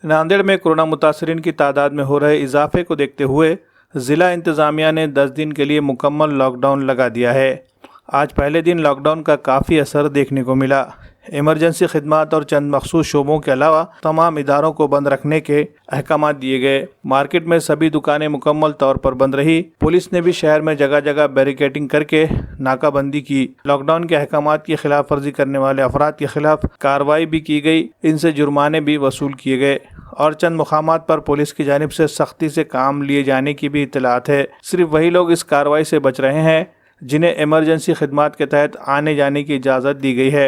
नांदेड़ में कोरोना मुतासरीन की तादाद में हो रहे इजाफे को देखते हुए ज़िला इंतज़ामिया ने 10 दिन के लिए मुकम्मल लॉकडाउन लगा दिया है। आज पहले दिन लॉकडाउन का काफ़ी असर देखने को मिला। इमरजेंसी खिदमात और चंद मखसूस शोबों के अलावा तमाम इदारों को बंद रखने के अहकाम दिए गए। मार्केट में सभी दुकानें मुकम्मल तौर पर बंद रही। पुलिस ने भी शहर में जगह जगह बैरिकेडिंग करके नाकाबंदी की। लॉकडाउन के अहकाम की खिलाफ वर्जी करने वाले अफराद के खिलाफ कार्रवाई भी की गई, इनसे जुर्माने भी वसूल किए गए और चंद मुकामात पर पुलिस की जानिब से सख्ती से काम लिए जाने की भी इत्तलात है। सिर्फ वही लोग इस कार्रवाई से बच रहे हैं जिन्हें इमरजेंसी खिदमात के तहत आने जाने की इजाज़त दी गई है।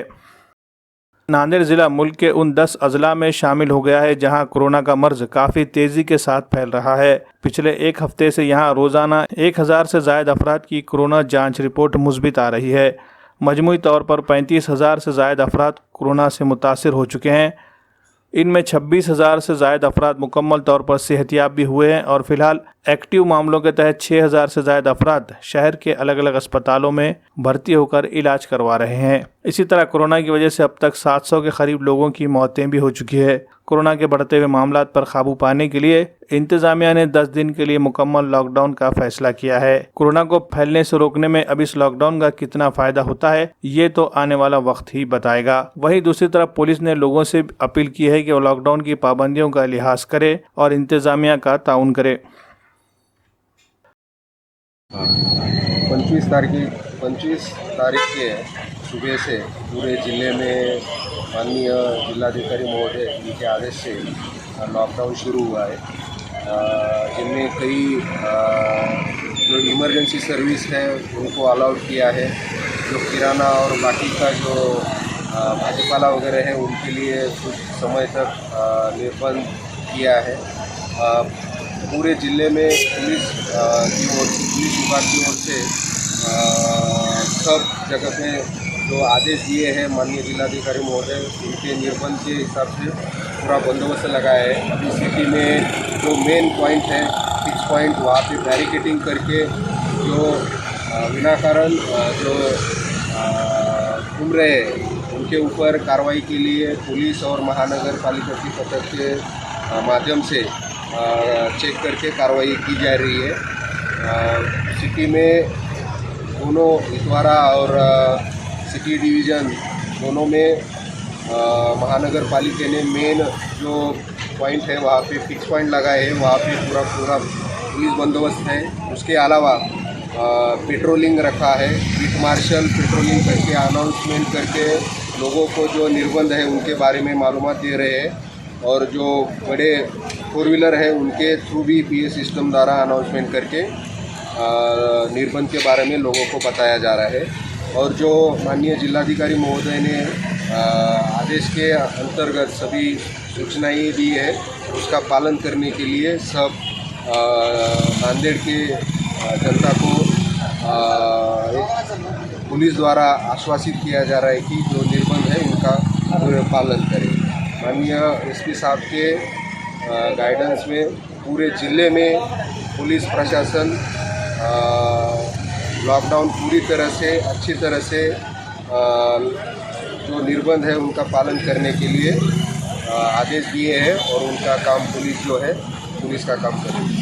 नांदेड़ ज़िला मुल्क के उन 10 अजला में शामिल हो गया है जहां कोरोना का मर्ज काफ़ी तेज़ी के साथ फैल रहा है। पिछले एक हफ्ते से यहां रोज़ाना 1000 से ज़ायद अफराद की कोरोना जांच रिपोर्ट मुस्बित आ रही है। मजमूई तौर पर 35,000 से ज़ायद अफराद कोरोना से मुतासिर हो चुके हैं। इनमें 26,000 से ज़ायद अफराद मुकम्मल तौर पर सेहतियाब भी हुए हैं और फिलहाल एक्टिव मामलों के तहत 6,000 से ज़ायद अफराद शहर के अलग अलग अस्पतालों में भर्ती होकर इलाज करवा रहे हैं। इसी तरह कोरोना की वजह से अब तक 700 के करीब लोगों की मौतें भी हो चुकी है। कोरोना के बढ़ते हुए मामलात पर काबू पाने के लिए इंतज़ामिया ने 10 दिन के लिए मुकम्मल लॉकडाउन का फैसला किया है। कोरोना को फैलने से रोकने में अब इस लॉकडाउन का कितना फ़ायदा होता है ये तो आने वाला वक्त ही बताएगा। वहीं दूसरी तरफ पुलिस ने लोगों से अपील की है कि वो लॉकडाउन की पाबंदियों का लिहाज करे और इंतज़ामिया का ताउन करे। 25 तारीख के सुबह से पूरे ज़िले में माननीय जिलाधिकारी महोदय के आदेश से लॉकडाउन शुरू हुआ है, जिनमें कई जो इमरजेंसी सर्विस है उनको अलाउड किया है। जो किराना और बाकी का जो भाजीपाला वगैरह है उनके लिए कुछ समय तक निर्बंध किया है। पूरे ज़िले में पुलिस विभाग की ओर से सब जगह पे जो आदेश दिए हैं माननीय जिलाधिकारी महोदय, उनके निर्बंध के हिसाब से पूरा बंदोबस्त लगाया है। अभी सिटी में जो मेन पॉइंट है, फिक्स पॉइंट, वहाँ पे बैरिकेडिंग करके जो विनाकारण जो घूम रहे हैं उनके ऊपर कार्रवाई के लिए पुलिस और महानगर पालिका की पथक के माध्यम से चेक करके कार्रवाई की जा रही है। सिटी में दोनों इतवारा और सिटी डिवीज़न दोनों में महानगर पालिका ने मेन जो पॉइंट है वहाँ पे फिक्स पॉइंट लगाए हैं, वहाँ पे पूरा पुलिस बंदोबस्त है। उसके अलावा पेट्रोलिंग रखा है, बीट मार्शल पेट्रोलिंग करके अनाउंसमेंट करके लोगों को जो निर्बंध है उनके बारे में मालूमात दे रहे हैं और जो बड़े 4 व्हीलर है उनके थ्रू भी PS सिस्टम द्वारा अनाउंसमेंट करके निर्बंध के बारे में लोगों को बताया जा रहा है। और जो माननीय जिलाधिकारी महोदय ने आदेश के अंतर्गत सभी सूचनाएं दी है उसका पालन करने के लिए सब नांदेड़ के जनता को पुलिस द्वारा आश्वासित किया जा रहा है कि जो निर्बंध है उनका पालन करें। माननीय SP साहब के गाइडेंस में पूरे ज़िले में पुलिस प्रशासन लॉकडाउन पूरी तरह से अच्छी तरह से जो निर्बंध है उनका पालन करने के लिए आदेश दिए हैं और उनका काम पुलिस जो है पुलिस का काम करेगी।